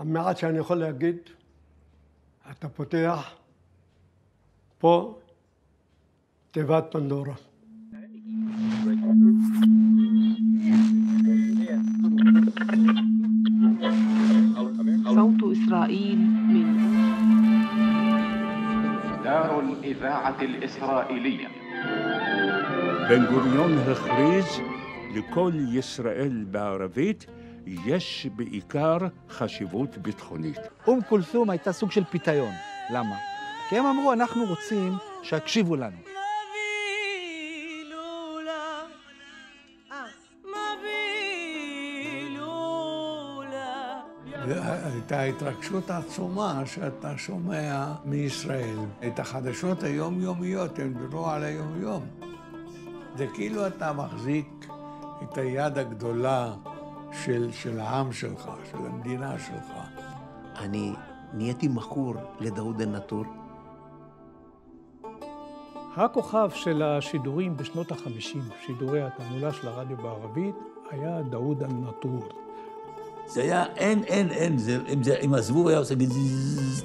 המעט שאני יכול להגיד, אתה פותח פה תיבת פנדורה. صوت إسرائيل من دار الإذاعة الإسرائيلية. בן גוריון הכריז לכל ישראל בערבית יש בעיקר חשיבות ביטחונית. כולתום הייתה סוג של פיתיון. למה? כי הם אמרו, אנחנו רוצים שיקשיבו לנו. הייתה התרגשות עצומה שאתה שומע מישראל. את החדשות היומיומיות, הם דיברו על היומיום. זה כאילו אתה מחזיק את היד הגדולה של העם שלך, של המדינה שלך. אני נהייתי מכור לדאוד אל-נאטור. הכוכב של השידורים בשנות ה-50, שידורי התעמולה של הרדיו בערבית, היה דאוד אל-נאטור. זה היה אין, אם הזבוב היה עושה גזזזז,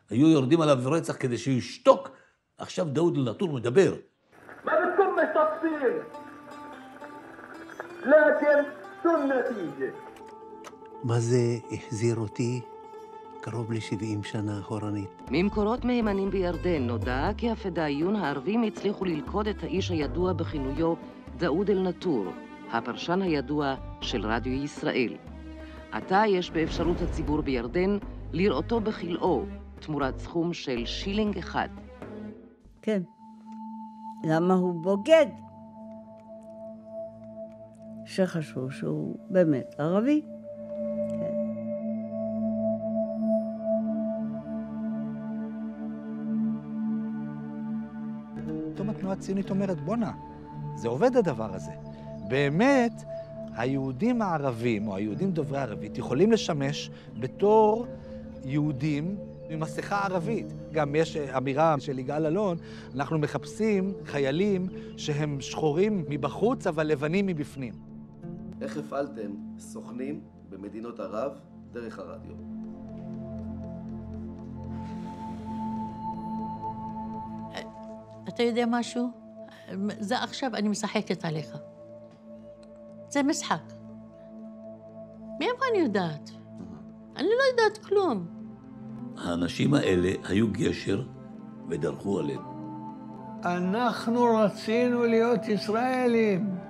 היו יורדים עליו ברצח כדי שישתוק. עכשיו דאוד אל-נאטור מדבר. ما بتكون تفصيل لكن شو النتيجة؟ מה זה החזיר אותי? קרוב ל-70 שנה אחורנית. ממקורות מהימנים בירדן נודע כי הפדאיון הערבים הצליחו ללכוד את האיש הידוע בכינויו דאוד אל-נאטור, הפרשן הידוע של רדיו ישראל. עתה יש באפשרות הציבור בירדן לראותו בחילאו, תמורת סכום של שילינג אחד. כן. למה הוא בוגד? שחשבו שהוא באמת ערבי. כן. פתאום התנועה הציונית אומרת, בונה, זה עובד הדבר הזה. באמת, היהודים הערבים, או היהודים דוברי ערבית, יכולים לשמש בתור יהודים עם מסכה ערבית. גם יש אמירה של יגאל אלון, אנחנו מחפשים חיילים שהם שחורים מבחוץ, אבל לבנים מבפנים. איך הפעלתם סוכנים במדינות ערב דרך הרדיו? אתה יודע משהו? זה עכשיו אני משחקת עליך. זה משחק. מאיפה אני יודעת? אני לא יודעת כלום. האנשים האלה היו גשר ודרכו עליהם. אנחנו רצינו להיות ישראלים.